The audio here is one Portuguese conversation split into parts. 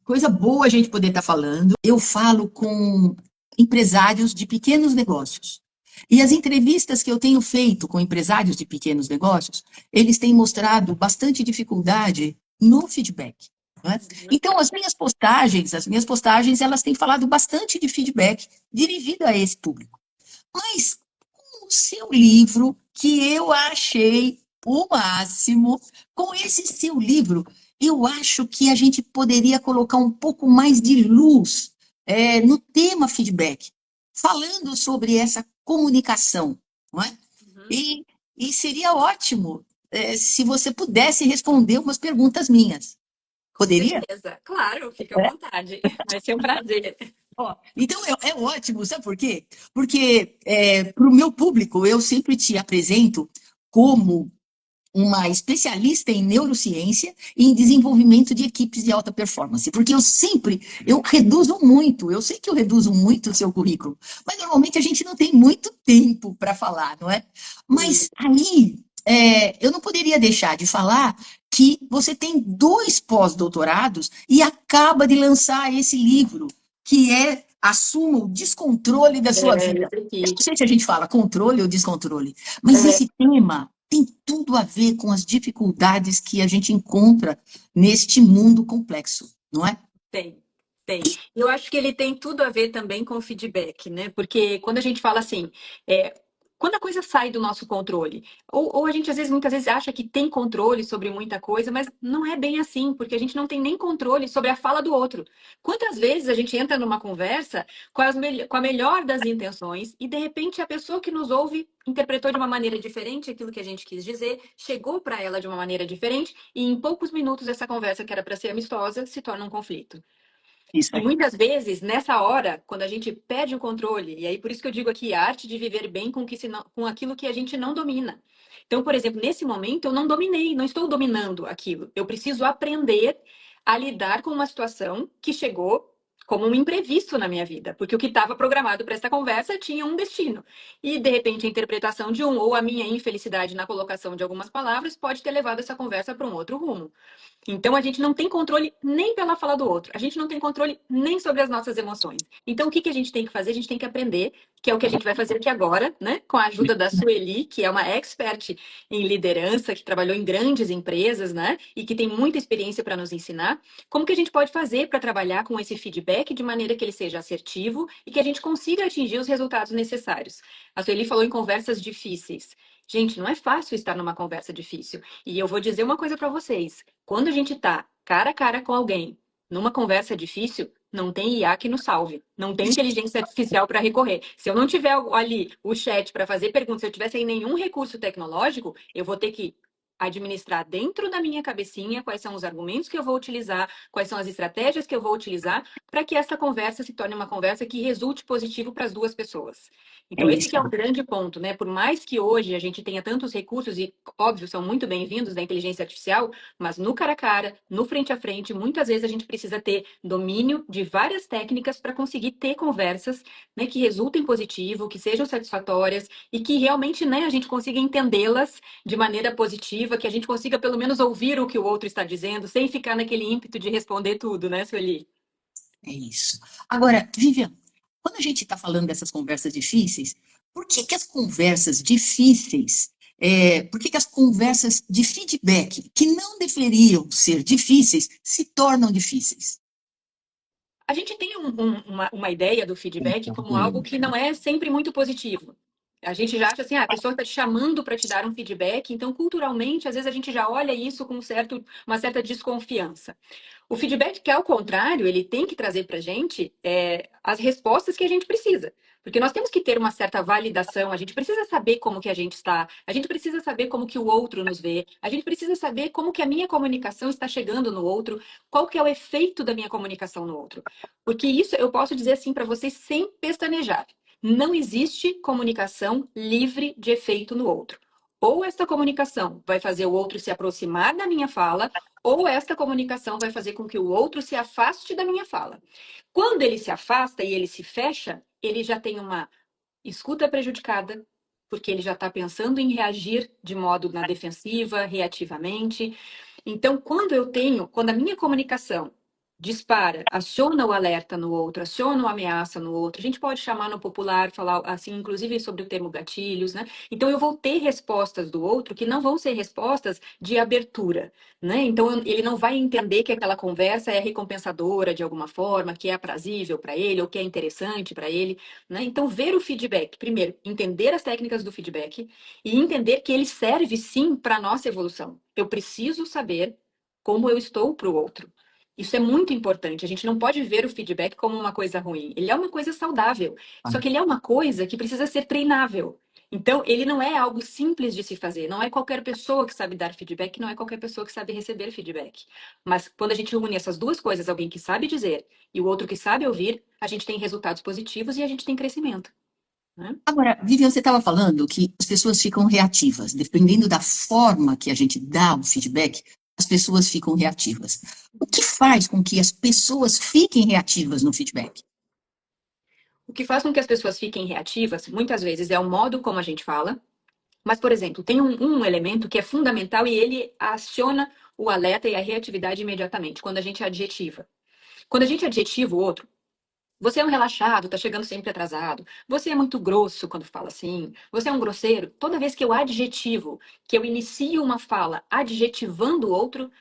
Coisa boa a gente poder estar falando. Eu falo com empresários de pequenos negócios. E as entrevistas que eu tenho feito com empresários de pequenos negócios, eles têm mostrado bastante dificuldade no feedback. Não é? Então, as minhas postagens, elas têm falado bastante de feedback dirigido a esse público. Mas o seu livro, que eu achei o máximo, com esse seu livro, eu acho que a gente poderia colocar um pouco mais de luz no tema feedback, falando sobre essa comunicação, não é? Uhum. E seria ótimo se você pudesse responder umas perguntas minhas. Com Poderia? certeza. Claro, fica à vontade. Vai ser um prazer. Ó, então é ótimo, sabe por quê? Porque para o meu público eu sempre te apresento como uma especialista em neurociência e em desenvolvimento de equipes de alta performance, porque eu reduzo muito, eu sei que eu reduzo muito o seu currículo, mas normalmente a gente não tem muito tempo para falar, não é? Sim. Mas aí eu não poderia deixar de falar que você tem 2 pós-doutorados e acaba de lançar esse livro, que é Assuma o Descontrole da Sua É, Vida. esse Eu aqui. não sei se a gente fala controle ou descontrole, mas É, esse tema tem tudo a ver com as dificuldades que a gente encontra neste mundo complexo, não é? tem, tem. Eu acho que ele tem tudo a ver também com o feedback, né? Porque quando a gente fala assim, é, quando a coisa sai do nosso controle, ou a gente às vezes, muitas vezes acha que tem controle sobre muita coisa, mas não é bem assim, porque a gente não tem nem controle sobre a fala do outro. Quantas vezes a gente entra numa conversa com a melhor das intenções e de repente a pessoa que nos ouve interpretou de uma maneira diferente aquilo que a gente quis dizer, chegou para ela de uma maneira diferente e em poucos minutos essa conversa que era para ser amistosa se torna um conflito. Isso E aí. muitas vezes, nessa hora, quando a gente perde o controle, e aí por isso que eu digo aqui, a arte de viver bem com aquilo que a gente não domina. Então, por exemplo, nesse momento eu não dominei, não estou dominando aquilo. Eu preciso aprender a lidar com uma situação que chegou como um imprevisto na minha vida, porque o que estava programado para essa conversa tinha um destino. E, de repente, a interpretação de um ou a minha infelicidade na colocação de algumas palavras pode ter levado essa conversa para um outro rumo. Então a gente não tem controle nem pela fala do outro, a gente não tem controle nem sobre as nossas emoções. Então o que que a gente tem que fazer? A gente tem que aprender, que é o que a gente vai fazer aqui agora, né? Com a ajuda da Sueli, que é uma expert em liderança, que trabalhou em grandes empresas, né? E que tem muita experiência para nos ensinar. Como que a gente pode fazer para trabalhar com esse feedback de maneira que ele seja assertivo e que a gente consiga atingir os resultados necessários? A Sueli falou em conversas difíceis. Gente, não é fácil estar numa conversa difícil. E eu vou dizer uma coisa para vocês. Quando a gente está cara a cara com alguém, numa conversa difícil, não tem IA que nos salve. Não tem inteligência artificial para recorrer. Se eu não tiver ali o chat para fazer perguntas, se eu tiver sem nenhum recurso tecnológico, eu vou ter que administrar dentro da minha cabecinha quais são os argumentos que eu vou utilizar, quais são as estratégias que eu vou utilizar para que essa conversa se torne uma conversa que resulte positivo para as duas pessoas. É Então, esse isso que é o aí. grande ponto, né? Por mais que hoje a gente tenha tantos recursos e, óbvio, são muito bem-vindos da inteligência artificial, mas no cara a cara, no frente a frente, muitas vezes a gente precisa ter domínio de várias técnicas para conseguir ter conversas, né, que resultem positivo, que sejam satisfatórias e que realmente, né, a gente consiga entendê-las de maneira positiva, que a gente consiga pelo menos ouvir o que o outro está dizendo, sem ficar naquele ímpeto de responder tudo, né, Sueli? É isso. Agora, Vivian, quando a gente está falando dessas conversas difíceis, por que que as conversas difíceis, por que que as conversas de feedback, que não deveriam ser difíceis, se tornam difíceis? A gente tem uma ideia do feedback como algo que não é sempre muito positivo. A gente já acha assim, a pessoa está te chamando para te dar um feedback, então culturalmente, às vezes a gente já olha isso com uma certa desconfiança. O feedback, que ao contrário, ele tem que trazer para a gente as respostas que a gente precisa. Porque nós temos que ter uma certa validação, a gente precisa saber como que a gente está, a gente precisa saber como que o outro nos vê, a gente precisa saber como que a minha comunicação está chegando no outro, qual que é o efeito da minha comunicação no outro. Porque isso eu posso dizer assim para vocês sem pestanejar. Não existe comunicação livre de efeito no outro. Ou esta comunicação vai fazer o outro se aproximar da minha fala, ou esta comunicação vai fazer com que o outro se afaste da minha fala. Quando ele se afasta e ele se fecha, ele já tem uma escuta prejudicada, porque ele já está pensando em reagir de modo na defensiva, reativamente. Então, quando a minha comunicação dispara, aciona o alerta no outro, aciona uma ameaça no outro. A gente pode chamar no popular, falar assim, inclusive sobre o termo gatilhos, né? Então eu vou ter respostas do outro que não vão ser respostas de abertura, né? Então ele não vai entender que aquela conversa é recompensadora de alguma forma, que é aprazível para ele ou que é interessante para ele, né? Então ver o feedback, primeiro, entender as técnicas do feedback e entender que ele serve sim para a nossa evolução. Eu preciso saber como eu estou para o outro. Isso é muito importante. A gente não pode ver o feedback como uma coisa ruim. Ele é uma coisa saudável. Só que ele é uma coisa que precisa ser treinável. Então, ele não é algo simples de se fazer. Não é qualquer pessoa que sabe dar feedback, não é qualquer pessoa que sabe receber feedback. Mas quando a gente une essas duas coisas, alguém que sabe dizer e o outro que sabe ouvir, a gente tem resultados positivos e a gente tem crescimento, né? Agora, Vivian, você estava falando que as pessoas ficam reativas, dependendo da forma que a gente dá o feedback, as pessoas ficam reativas. O que faz com que as pessoas fiquem reativas no feedback? O que faz com que as pessoas fiquem reativas, muitas vezes, é o modo como a gente fala. Mas, por exemplo, tem um elemento que é fundamental e ele aciona o alerta e a reatividade imediatamente, quando a gente adjetiva. Quando a gente adjetiva o outro, você é um relaxado, tá chegando sempre atrasado. Você é muito grosso quando fala assim. Você é um grosseiro. Toda vez que eu adjetivo, que eu inicio uma fala adjetivando o outro,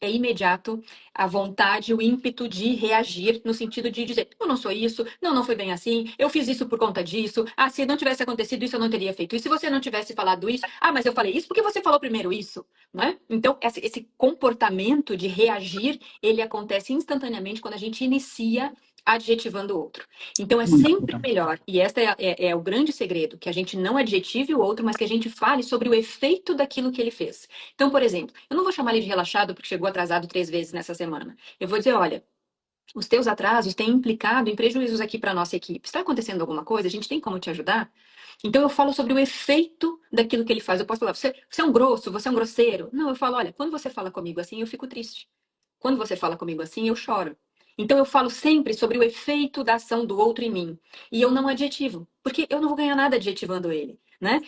é imediato a vontade, o ímpeto de reagir no sentido de dizer, eu não sou isso, não, não foi bem assim, eu fiz isso por conta disso, ah, se não tivesse acontecido isso, eu não teria feito isso, se você não tivesse falado isso, ah, mas eu falei isso porque você falou primeiro isso, né? Então, esse comportamento de reagir, ele acontece instantaneamente quando a gente inicia adjetivando o outro. Então, é Muito sempre legal. melhor, e este é o grande segredo, que a gente não adjetive o outro, mas que a gente fale sobre o efeito daquilo que ele fez. Então, por exemplo, eu não vou chamar ele de relaxado porque chegou atrasado 3 vezes nessa semana. Eu vou dizer, olha, os teus atrasos têm implicado em prejuízos aqui para a nossa equipe. Está acontecendo alguma coisa? A gente tem como te ajudar? Então eu falo sobre o efeito daquilo que ele faz. Eu posso falar, você é um grosso, você é um grosseiro. Não, eu falo, olha, quando você fala comigo assim, eu fico triste. Quando você fala comigo assim, eu choro. Então eu falo sempre sobre o efeito da ação do outro em mim. E eu não adjetivo, porque eu não vou ganhar nada adjetivando ele, né?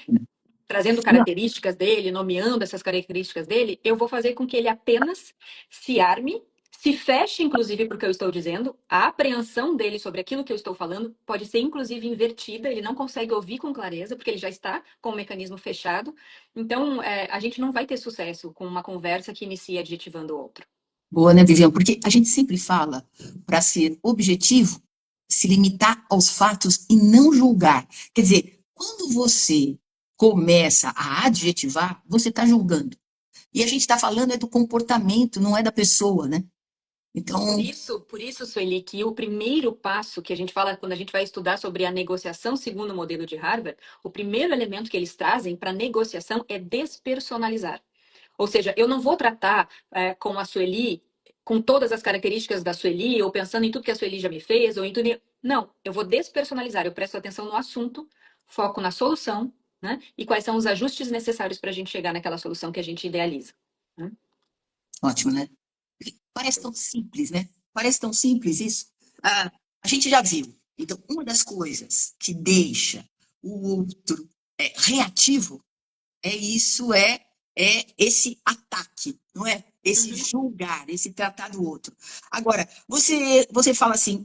Trazendo Não, características dele, nomeando essas características dele, eu vou fazer com que ele apenas se arme, se feche, inclusive, para o que eu estou dizendo. A apreensão dele sobre aquilo que eu estou falando pode ser, inclusive, invertida. Ele não consegue ouvir com clareza, porque ele já está com o mecanismo fechado. Então, a gente não vai ter sucesso com uma conversa que inicia adjetivando o outro. boa, né, Vivian? Porque a gente sempre fala para ser objetivo, se limitar aos fatos e não julgar. Quer dizer, quando você começa a adjetivar, você está julgando. E a gente está falando é do comportamento, não é da pessoa, né? Então, Por isso, Sueli, que o primeiro passo que a gente fala quando a gente vai estudar sobre a negociação segundo o modelo de Harvard, o primeiro elemento que eles trazem para negociação é despersonalizar. Ou seja, eu não vou tratar com a Sueli com todas as características da Sueli, ou pensando em tudo que a Sueli já me fez, ou em tudo. Não, eu vou despersonalizar, eu presto atenção no assunto, foco na solução, né? E quais são os ajustes necessários para a gente chegar naquela solução que a gente idealiza, né? ótimo, né? Parece tão simples, né? Parece tão simples isso. Ah, a gente já viu. Então, uma das coisas que deixa o outro reativo é esse ataque, não é? Esse Uhum. julgar, esse tratar do outro. Agora, você fala assim,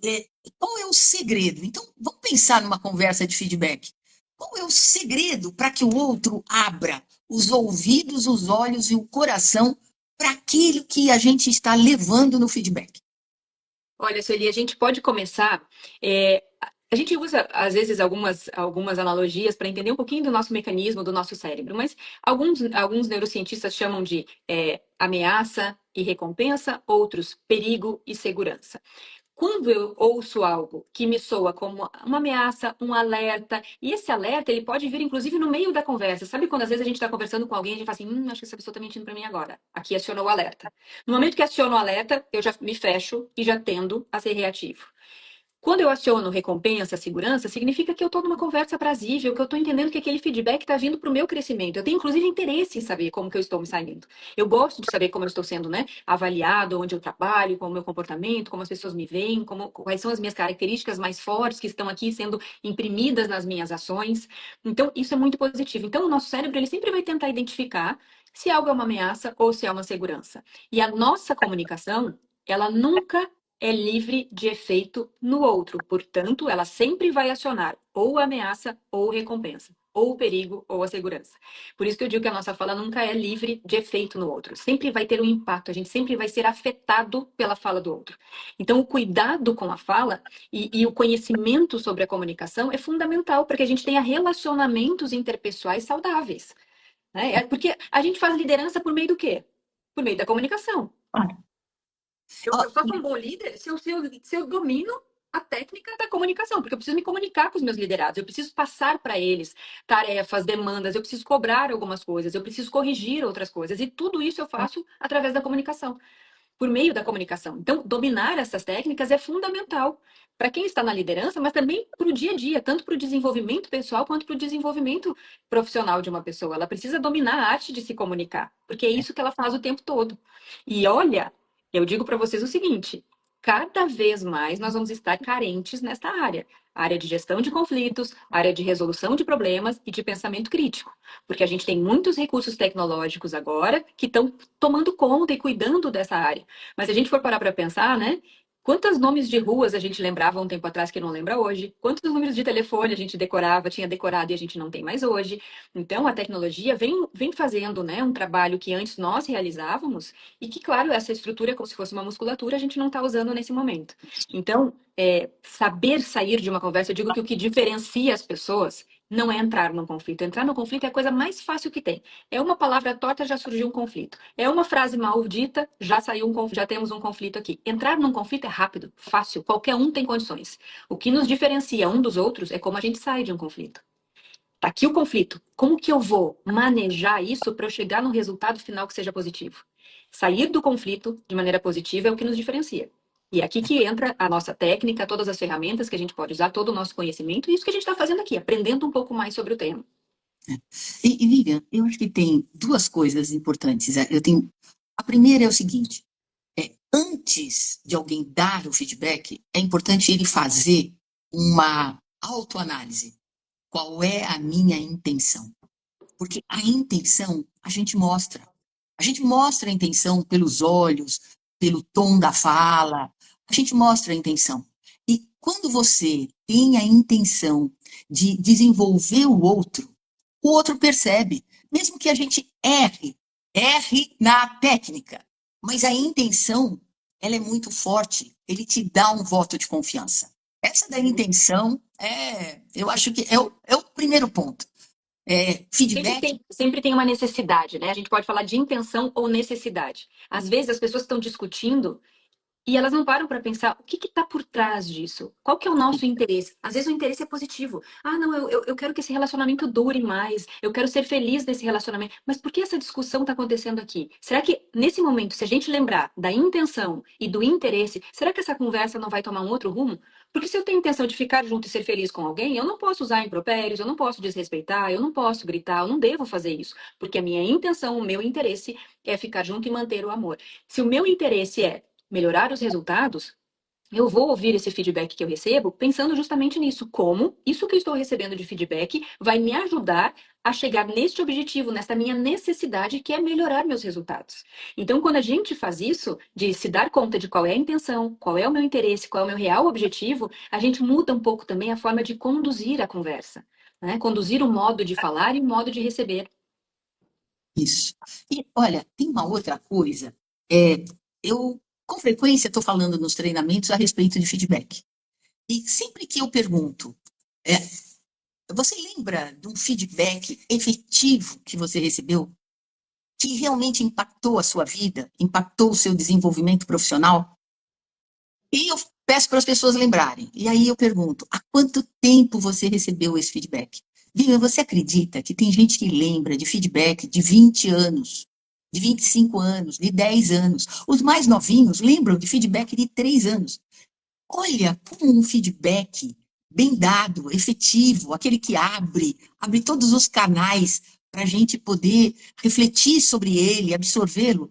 qual é o segredo? Então, vamos pensar numa conversa de feedback. Qual é o segredo para que o outro abra os ouvidos, os olhos e o coração para aquilo que a gente está levando no feedback? Olha, Sueli, a gente pode começar. A gente usa, às vezes, algumas analogias para entender um pouquinho do nosso mecanismo, do nosso cérebro, mas alguns neurocientistas chamam de ameaça e recompensa, outros perigo e segurança. Quando eu ouço algo que me soa como uma ameaça, um alerta, e esse alerta ele pode vir inclusive no meio da conversa. Sabe quando às vezes a gente está conversando com alguém e a gente fala assim, acho que essa pessoa está mentindo para mim agora. Aqui acionou o alerta. No momento que aciono o alerta, eu já me fecho e já tendo a ser reativo. Quando eu aciono recompensa, segurança, significa que eu estou numa conversa aprazível, que eu estou entendendo que aquele feedback está vindo para o meu crescimento. Eu tenho, inclusive, interesse em saber como que eu estou me saindo. Eu gosto de saber como eu estou sendo, né, avaliado, onde eu trabalho, qual é o meu comportamento, como as pessoas me veem, quais são as minhas características mais fortes que estão aqui sendo imprimidas nas minhas ações. Então, isso é muito positivo. Então, o nosso cérebro, ele sempre vai tentar identificar se algo é uma ameaça ou se é uma segurança. E a nossa comunicação, ela nunca é livre de efeito no outro. Portanto, ela sempre vai acionar ou a ameaça ou recompensa, ou o perigo ou a segurança. Por isso que eu digo que a nossa fala nunca é livre de efeito no outro. Sempre vai ter um impacto, a gente sempre vai ser afetado pela fala do outro. Então, o cuidado com a fala e o conhecimento sobre a comunicação é fundamental para que a gente tenha relacionamentos interpessoais saudáveis. Né? Porque a gente faz liderança por meio do quê? Por meio da comunicação. Claro. Eu só sou um bom líder se eu domino a técnica da comunicação, porque eu preciso me comunicar com os meus liderados, eu preciso passar para eles tarefas, demandas, eu preciso cobrar algumas coisas, eu preciso corrigir outras coisas, e tudo isso eu faço através da comunicação, por meio da comunicação. Então, dominar essas técnicas é fundamental para quem está na liderança, mas também para o dia a dia, tanto para o desenvolvimento pessoal quanto para o desenvolvimento profissional de uma pessoa. Ela precisa dominar a arte de se comunicar, porque é isso que ela faz o tempo todo. E olha, eu digo para vocês o seguinte: cada vez mais nós vamos estar carentes nesta área. Área de gestão de conflitos, área de resolução de problemas e de pensamento crítico. Porque a gente tem muitos recursos tecnológicos agora que estão tomando conta e cuidando dessa área. Mas se a gente for parar para pensar, né? Quantos nomes de ruas a gente lembrava um tempo atrás que não lembra hoje? Quantos números de telefone a gente decorava, tinha decorado e a gente não tem mais hoje? Então, a tecnologia vem fazendo, né, um trabalho que antes nós realizávamos e que, claro, essa estrutura, como se fosse uma musculatura, a gente não está usando nesse momento. Então, saber sair de uma conversa, eu digo que o que diferencia as pessoas não é entrar num conflito. Entrar no conflito é a coisa mais fácil que tem. É uma palavra torta, já surgiu um conflito. É uma frase mal dita, já temos um conflito aqui. Entrar num conflito é rápido, fácil, qualquer um tem condições. O que nos diferencia um dos outros é como a gente sai de um conflito. Tá aqui o conflito. Como que eu vou manejar isso para eu chegar no resultado final que seja positivo? Sair do conflito de maneira positiva é o que nos diferencia. E é aqui que entra a nossa técnica, todas as ferramentas que a gente pode usar, todo o nosso conhecimento, e isso que a gente está fazendo aqui, aprendendo um pouco mais sobre o tema. Vivian, eu acho que tem duas coisas importantes. A primeira é o seguinte: antes de alguém dar o feedback, é importante ele fazer uma autoanálise. Qual é a minha intenção? Porque a intenção a gente mostra. A gente mostra a intenção pelos olhos, pelo tom da fala, a gente mostra a intenção. E quando você tem a intenção de desenvolver o outro percebe, mesmo que a gente erre na técnica, mas a intenção, ela é muito forte, ele te dá um voto de confiança. Essa da intenção, eu acho que é o primeiro ponto. Feedback. Sempre tem uma necessidade, né? A gente pode falar de intenção ou necessidade. Às vezes as pessoas estão discutindo e elas não param para pensar o que está por trás disso. Qual que é o nosso interesse? Às vezes o interesse é positivo. Ah, não, eu quero que esse relacionamento dure mais. Eu quero ser feliz nesse relacionamento. Mas por que essa discussão está acontecendo aqui? Será que, nesse momento, se a gente lembrar da intenção e do interesse, será que essa conversa não vai tomar um outro rumo? Porque se eu tenho intenção de ficar junto e ser feliz com alguém, eu não posso usar impropérios, eu não posso desrespeitar, eu não posso gritar, eu não devo fazer isso. Porque a minha intenção, o meu interesse é ficar junto e manter o amor. Se o meu interesse é melhorar os resultados, eu vou ouvir esse feedback que eu recebo pensando justamente nisso. Como isso que eu estou recebendo de feedback vai me ajudar a chegar neste objetivo, nessa minha necessidade, que é melhorar meus resultados. Então, quando a gente faz isso, de se dar conta de qual é a intenção, qual é o meu interesse, qual é o meu real objetivo, a gente muda um pouco também a forma de conduzir a conversa, né? Conduzir o modo de falar e o modo de receber. Isso. E, olha, tem uma outra coisa. Eu, com frequência, estou falando nos treinamentos a respeito de feedback. E sempre que eu pergunto, você lembra de um feedback efetivo que você recebeu, que realmente impactou a sua vida, impactou o seu desenvolvimento profissional? E eu peço para as pessoas lembrarem. E aí eu pergunto, há quanto tempo você recebeu esse feedback? Vivian, você acredita que tem gente que lembra de feedback de 20 anos, de 25 anos, de 10 anos? Os mais novinhos lembram de feedback de 3 anos. Olha como um feedback bem dado, efetivo, aquele que abre todos os canais para a gente poder refletir sobre ele, absorvê-lo.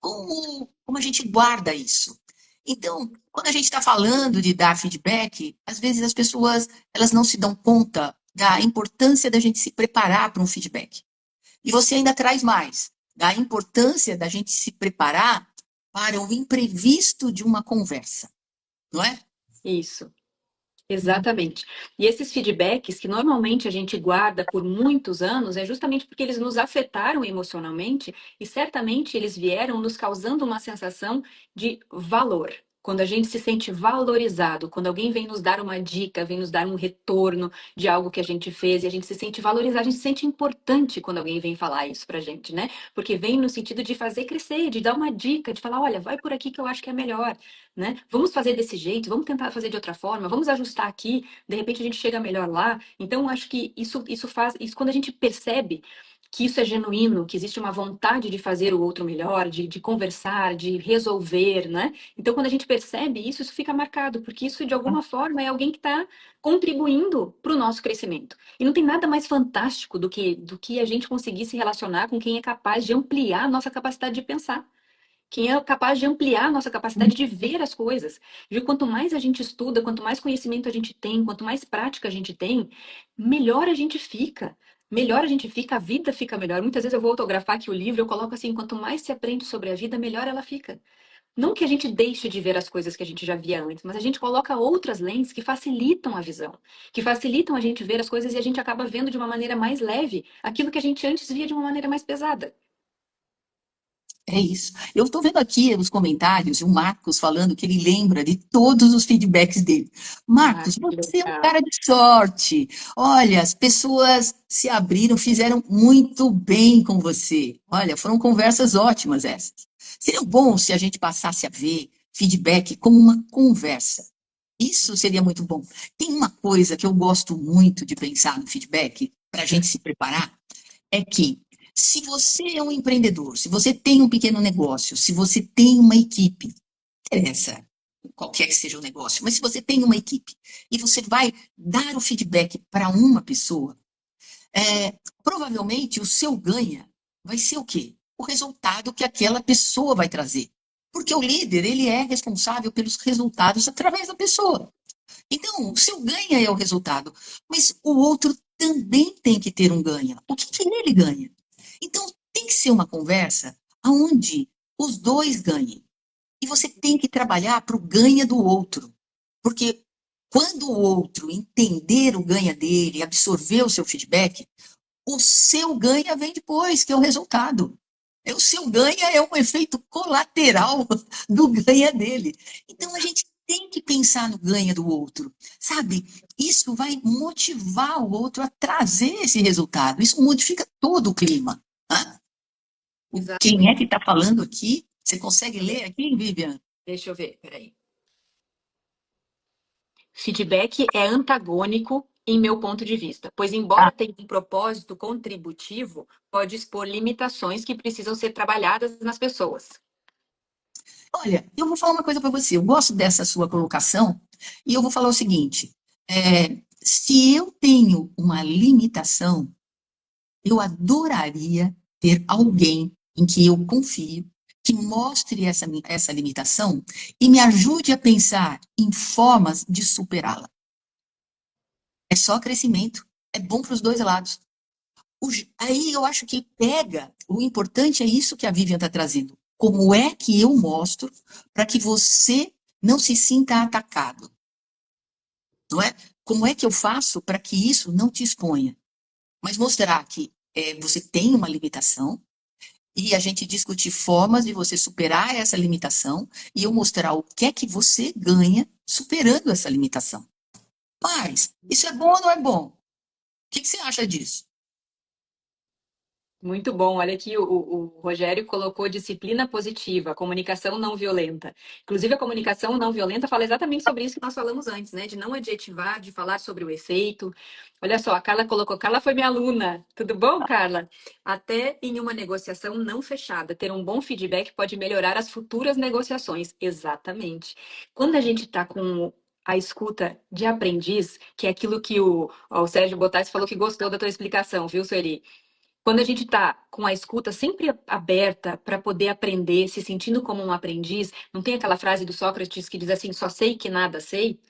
Como a gente guarda isso? Então, quando a gente está falando de dar feedback, às vezes as pessoas elas não se dão conta da importância da gente se preparar para um feedback. E você ainda traz mais, da importância da gente se preparar para o imprevisto de uma conversa, não é? Isso. Exatamente. E esses feedbacks que normalmente a gente guarda por muitos anos é justamente porque eles nos afetaram emocionalmente e certamente eles vieram nos causando uma sensação de valor. Quando a gente se sente valorizado, quando alguém vem nos dar uma dica, vem nos dar um retorno de algo que a gente fez e a gente se sente valorizado, a gente se sente importante quando alguém vem falar isso pra gente, né? Porque vem no sentido de fazer crescer, de dar uma dica, de falar, olha, vai por aqui que eu acho que é melhor, né? Vamos fazer desse jeito, vamos tentar fazer de outra forma, vamos ajustar aqui, de repente a gente chega melhor lá. Então, acho que isso faz, isso quando a gente percebe que isso é genuíno, que existe uma vontade de fazer o outro melhor, de conversar, de resolver, né? Então, quando a gente percebe isso, isso fica marcado, porque isso, de alguma forma, é alguém que está contribuindo para o nosso crescimento. E não tem nada mais fantástico do que a gente conseguir se relacionar com quem é capaz de ampliar a nossa capacidade de pensar. Quem é capaz de ampliar a nossa capacidade de ver as coisas. Viu? Quanto mais a gente estuda, quanto mais conhecimento a gente tem, quanto mais prática a gente tem, melhor a gente fica. Melhor a gente fica, a vida fica melhor. Muitas vezes eu vou autografar aqui o livro, eu coloco assim, quanto mais se aprende sobre a vida, melhor ela fica. Não que a gente deixe de ver as coisas que a gente já via antes, mas a gente coloca outras lentes que facilitam a visão, que facilitam a gente ver as coisas e a gente acaba vendo de uma maneira mais leve aquilo que a gente antes via de uma maneira mais pesada. É isso. Eu estou vendo aqui os comentários, o Marcos falando que ele lembra de todos os feedbacks dele. Ah, Marcos, que você é um legal. cara de sorte. Olha, as pessoas se abriram, fizeram muito bem com você. Olha, foram conversas ótimas essas. Seria bom se a gente passasse a ver feedback como uma conversa. Isso seria muito bom. Tem uma coisa que eu gosto muito de pensar no feedback, para a gente se preparar, é que se você é um empreendedor, se você tem um pequeno negócio, se você tem uma equipe, não interessa qualquer que seja o negócio, mas se você tem uma equipe e você vai dar o feedback para uma pessoa, provavelmente o seu ganha vai ser o quê? O resultado que aquela pessoa vai trazer. Porque o líder, ele é responsável pelos resultados através da pessoa. Então, o seu ganha é o resultado, mas o outro também tem que ter um ganha. O que que ele ganha? Então, tem que ser uma conversa onde os dois ganhem. E você tem que trabalhar para o ganha do outro. Porque quando o outro entender o ganha dele, absorver o seu feedback, o seu ganha vem depois, que é o resultado. O seu ganha é um efeito colateral do ganha dele. Então a gente tem que pensar no ganha do outro, sabe? Isso vai motivar o outro a trazer esse resultado. Isso modifica todo o clima. Né? Quem é que Exatamente. está falando aqui? Você consegue ler aqui, Vivian? Deixa eu ver, peraí. Feedback é antagônico em meu ponto de vista, pois, embora Ah, tenha um propósito contributivo, pode expor limitações que precisam ser trabalhadas nas pessoas. olha, eu vou falar uma coisa para você. Eu gosto dessa sua colocação e eu vou falar o seguinte: se eu tenho uma limitação, eu adoraria ter alguém em que eu confio, que mostre essa limitação e me ajude a pensar em formas de superá-la. É só crescimento, é bom para os dois lados. Aí eu acho que pega, o importante é isso que a Vivian está trazendo. Como é que eu mostro para que você não se sinta atacado? Não é? Como é que eu faço para que isso não te exponha? Mas mostrar que você tem uma limitação, e a gente discutir formas de você superar essa limitação e eu mostrar o que é que você ganha superando essa limitação. Mas, isso é bom ou não é bom? O que que você acha disso? Muito bom. Olha aqui, o Rogério colocou disciplina positiva, comunicação não violenta. Inclusive, a comunicação não violenta fala exatamente sobre isso que nós falamos antes, né? De não adjetivar, de falar sobre o efeito. Olha só, a Carla colocou, Carla foi minha aluna. Tudo bom, Carla? Até em uma negociação não fechada, ter um bom feedback pode melhorar as futuras negociações. Exatamente. Quando a gente está com a escuta de aprendiz, que é aquilo que o Sérgio Bottaz falou que gostou da tua explicação, viu, Sueli? Quando a gente está com a escuta sempre aberta para poder aprender, se sentindo como um aprendiz, não tem aquela frase do Sócrates que diz assim, só sei que nada sei?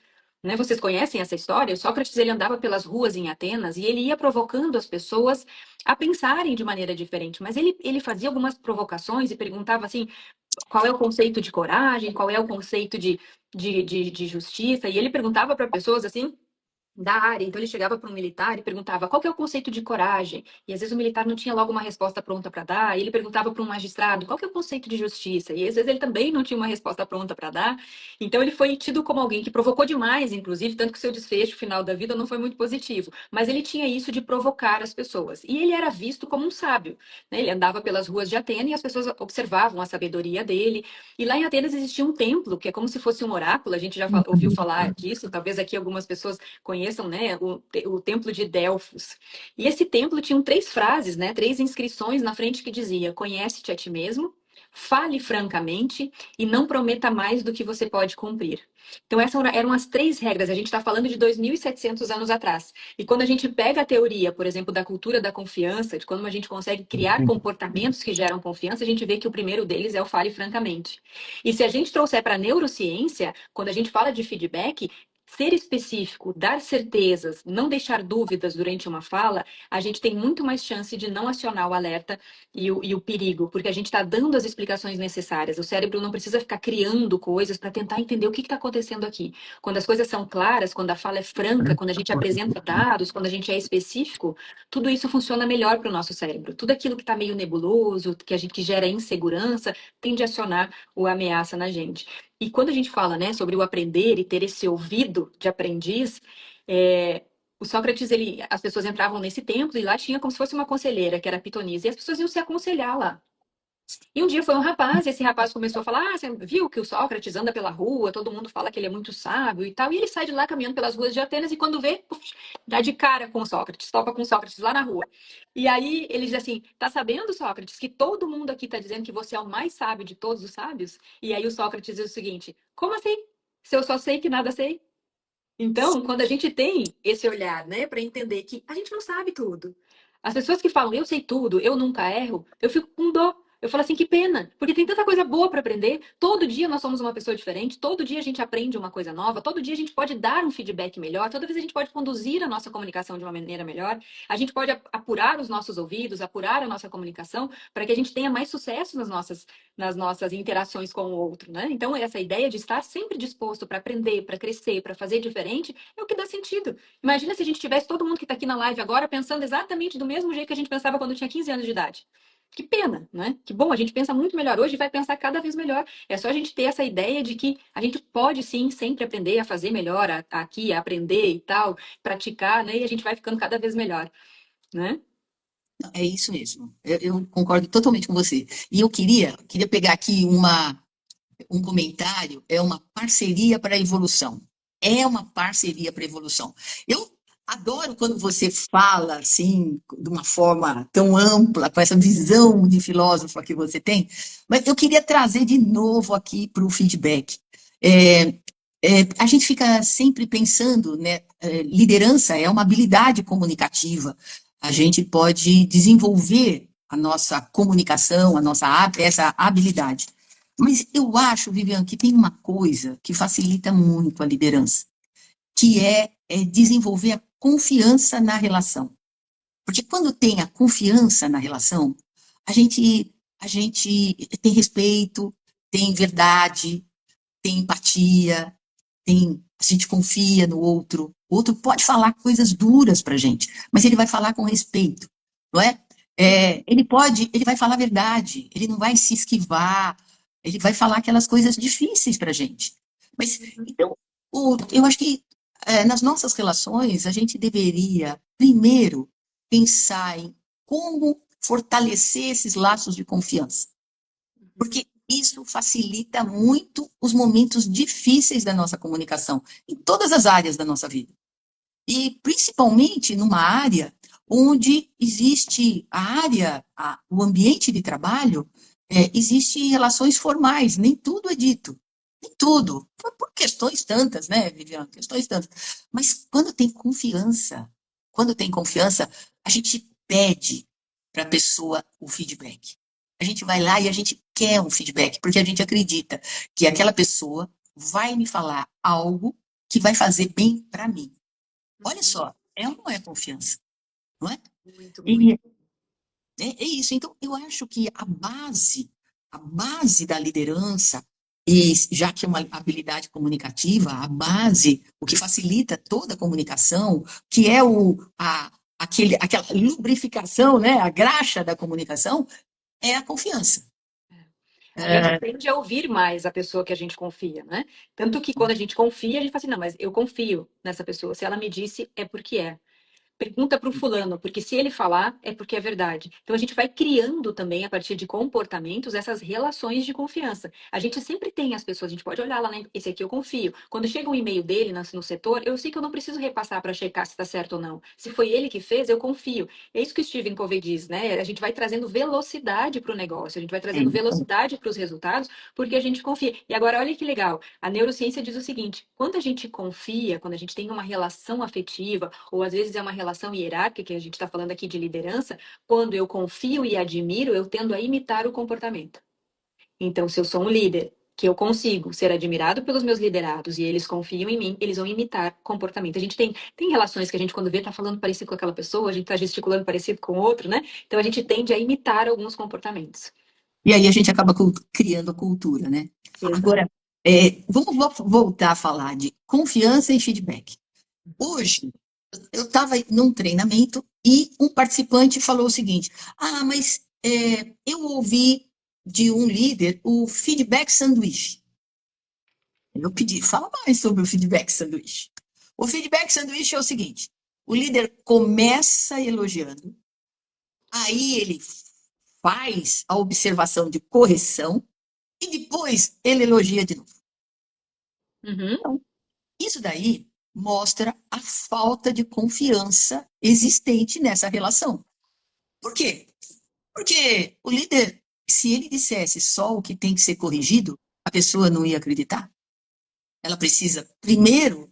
Né? Vocês conhecem essa história? O Sócrates ele andava pelas ruas em Atenas e ele ia provocando as pessoas a pensarem de maneira diferente. Mas ele fazia algumas provocações e perguntava assim: qual é o conceito de coragem, qual é o conceito de justiça, e ele perguntava para pessoas assim da área. Então ele chegava para um militar e perguntava qual que é o conceito de coragem, e às vezes o militar não tinha logo uma resposta pronta para dar, e ele perguntava para um magistrado qual que é o conceito de justiça, e às vezes ele também não tinha uma resposta pronta para dar. Então ele foi tido como alguém que provocou demais, inclusive, tanto que seu desfecho final da vida não foi muito positivo, mas ele tinha isso de provocar as pessoas, e ele era visto como um sábio, né? Ele andava pelas ruas de Atenas e as pessoas observavam a sabedoria dele, e lá em Atenas existia um templo, que é como se fosse um oráculo, a gente já ouviu falar disso, talvez aqui algumas pessoas conheçam, né, o templo de Delfos. E esse templo tinha três frases, né, três inscrições na frente que dizia: conhece-te a ti mesmo, fale francamente e não prometa mais do que você pode cumprir. Então essas eram as três regras. A gente está falando de 2.700 anos atrás. E quando a gente pega a teoria, por exemplo, da cultura da confiança, de como a gente consegue criar comportamentos que geram confiança, a gente vê que o primeiro deles é o fale francamente. E se a gente trouxer para a neurociência, quando a gente fala de feedback, ser específico, dar certezas, não deixar dúvidas durante uma fala, a gente tem muito mais chance de não acionar o alerta e o perigo, porque a gente está dando as explicações necessárias. O cérebro não precisa ficar criando coisas para tentar entender o que está acontecendo aqui. Quando as coisas são claras, quando a fala é franca, quando a gente apresenta dados, quando a gente é específico, tudo isso funciona melhor para o nosso cérebro. Tudo aquilo que está meio nebuloso, que gera insegurança, tende a acionar o ameaça na gente. E quando a gente fala, né, sobre o aprender e ter esse ouvido de aprendiz, o Sócrates, as pessoas entravam nesse templo e lá tinha como se fosse uma conselheira, que era a pitonisa, e as pessoas iam se aconselhar lá. E um dia foi um rapaz, e esse rapaz começou a falar: ah, você viu que o Sócrates anda pela rua, todo mundo fala que ele é muito sábio e tal, e ele sai de lá caminhando pelas ruas de Atenas, e quando vê, puf, dá de cara com o Sócrates, topa com o Sócrates lá na rua. E aí ele diz assim: tá sabendo, Sócrates, que todo mundo aqui tá dizendo que você é o mais sábio de todos os sábios? E aí o Sócrates diz o seguinte: como assim? Se eu só sei que nada sei? Então, quando a gente tem esse olhar, né, para entender que a gente não sabe tudo. As pessoas que falam, eu sei tudo, eu nunca erro, eu fico com dó. Eu falo assim, que pena, porque tem tanta coisa boa para aprender. Todo dia nós somos uma pessoa diferente, todo dia a gente aprende uma coisa nova, todo dia a gente pode dar um feedback melhor, toda vez a gente pode conduzir a nossa comunicação de uma maneira melhor. A gente pode apurar os nossos ouvidos, apurar a nossa comunicação, para que a gente tenha mais sucesso nas nossas interações com o outro, né? Então, essa ideia de estar sempre disposto para aprender, para crescer, para fazer diferente, é o que dá sentido. Imagina se a gente tivesse todo mundo que está aqui na live agora pensando exatamente do mesmo jeito que a gente pensava quando tinha 15 anos de idade. Que pena, né? Que bom, a gente pensa muito melhor hoje e vai pensar cada vez melhor. É só a gente ter essa ideia de que a gente pode sim sempre aprender a fazer melhor, aqui, a aprender e tal, praticar, né? E a gente vai ficando cada vez melhor, né? É isso mesmo. Eu concordo totalmente com você. E eu queria pegar aqui um comentário, é uma parceria para a evolução. É uma parceria para a evolução. Eu adoro quando você fala assim, de uma forma tão ampla, com essa visão de filósofo que você tem, mas eu queria trazer de novo aqui para o feedback. É, a gente fica sempre pensando, né? Liderança é uma habilidade comunicativa. A gente pode desenvolver a nossa comunicação, essa habilidade. Mas eu acho, Viviane, que tem uma coisa que facilita muito a liderança, que é desenvolver a confiança na relação. Porque quando tem a confiança na relação, a gente tem respeito, tem verdade, tem empatia, a gente confia no outro. O outro pode falar coisas duras para a gente, mas ele vai falar com respeito, não é? Ele vai falar a verdade, ele não vai se esquivar, ele vai falar aquelas coisas difíceis para a gente. Mas, então, eu acho que nas nossas relações, a gente deveria, primeiro, pensar em como fortalecer esses laços de confiança. Porque isso facilita muito os momentos difíceis da nossa comunicação, em todas as áreas da nossa vida. E principalmente numa área onde existe o ambiente de trabalho, existe relações formais, nem tudo é dito. Nem tudo. Por questões tantas, né, Viviane? Questões tantas. Mas quando tem confiança, a gente pede para a pessoa o feedback. A gente vai lá e a gente quer um feedback, porque a gente acredita que aquela pessoa vai me falar algo que vai fazer bem para mim. Olha só, é ou não é confiança, não é? Muito, E muito. é isso. Então, eu acho que a base a base da liderança, e já que é uma habilidade comunicativa, a base, o que facilita toda a comunicação, que é aquela lubrificação, né, a graxa da comunicação, é a confiança. A gente É, tende a ouvir mais a pessoa que a gente confia, né? Tanto que quando a gente confia, a gente fala assim, não, mas eu confio nessa pessoa. Se ela me disse, é porque é. Pergunta para o fulano, porque se ele falar, é porque é verdade. Então a gente vai criando também, a partir de comportamentos, essas relações de confiança. A gente sempre tem as pessoas, a gente pode olhar lá, né? Esse aqui eu confio. Quando chega um e-mail dele no setor, eu sei que eu não preciso repassar para checar se está certo ou não. Se foi ele que fez, eu confio. É isso que o Stephen Covey diz, né? A gente vai trazendo velocidade para o negócio, a gente vai trazendo velocidade para os resultados, porque a gente confia. E agora, olha que legal, a neurociência diz o seguinte: quando a gente confia, quando a gente tem uma relação afetiva, ou às vezes é uma relação hierárquica, que a gente está falando aqui de liderança, quando eu confio e admiro, eu tendo a imitar o comportamento. Então, se eu sou um líder, que eu consigo ser admirado pelos meus liderados e eles confiam em mim, eles vão imitar comportamento. A gente tem relações que a gente, quando vê, tá falando parecido com aquela pessoa, a gente tá gesticulando parecido com outro, né? Então, a gente tende a imitar alguns comportamentos. e aí a gente acaba criando a cultura, né? Exato. Agora, vamos voltar a falar de confiança e feedback. Hoje, eu estava num treinamento e um participante falou o seguinte: ah, mas eu ouvi de um líder o feedback sanduíche. Eu pedi, fala mais sobre o feedback sanduíche. O feedback sanduíche é o seguinte: o líder começa elogiando, aí ele faz a observação de correção e depois ele elogia de novo. Uhum. Então, isso daí mostra a falta de confiança existente nessa relação. Por quê? Porque o líder, se ele dissesse só o que tem que ser corrigido, a pessoa não ia acreditar. Ela precisa, primeiro,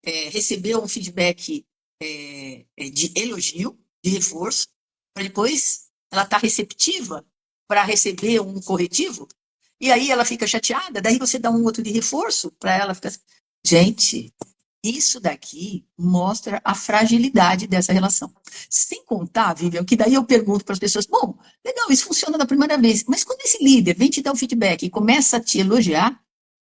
receber um feedback de elogio, de reforço, para depois ela estar receptiva para receber um corretivo, e aí ela fica chateada, daí você dá um outro de reforço para ela ficar. Gente, isso daqui mostra a fragilidade dessa relação. Sem contar, Vivian, que daí eu pergunto para as pessoas: bom, legal, isso funciona da primeira vez, mas quando esse líder vem te dar o feedback e começa a te elogiar,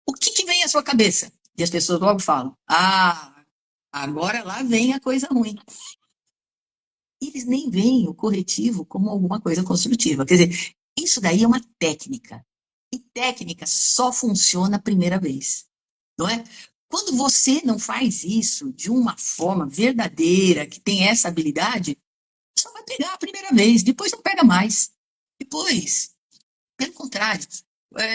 o que, que vem à sua cabeça? E as pessoas logo falam: ah, agora lá vem a coisa ruim. Eles nem veem o corretivo como alguma coisa construtiva. Quer dizer, isso daí é uma técnica. E técnica só funciona a primeira vez, não é? Quando você não faz isso de uma forma verdadeira, que tem essa habilidade, só vai pegar a primeira vez, depois não pega mais. Depois, pelo contrário,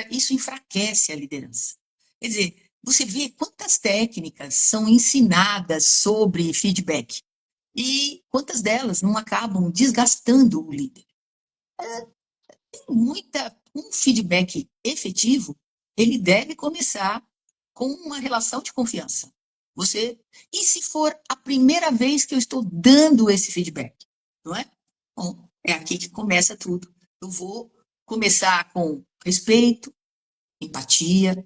isso enfraquece a liderança. Quer dizer, você vê quantas técnicas são ensinadas sobre feedback e quantas delas não acabam desgastando o líder. Um feedback efetivo, ele deve começar com uma relação de confiança. E se for a primeira vez que eu estou dando esse feedback, não é? Bom, é aqui que começa tudo. Eu vou começar com respeito, empatia,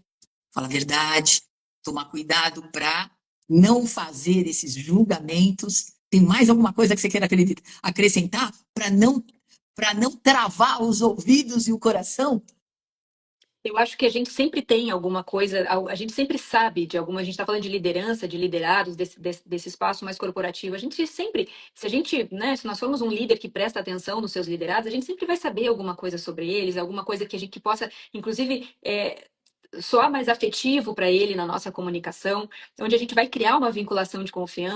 falar a verdade, tomar cuidado para não fazer esses julgamentos. Tem mais alguma coisa que você queira acrescentar para não travar os ouvidos e o coração? Eu acho que a gente sempre tem alguma coisa, a gente sempre sabe de alguma, a gente está falando de liderança, de liderados, desse espaço mais corporativo. A gente sempre, se a gente, né, se nós formos um líder que presta atenção nos seus liderados, a gente sempre vai saber alguma coisa sobre eles, alguma coisa que a gente que possa, inclusive, soar mais afetivo para ele na nossa comunicação, onde a gente vai criar uma vinculação de confiança.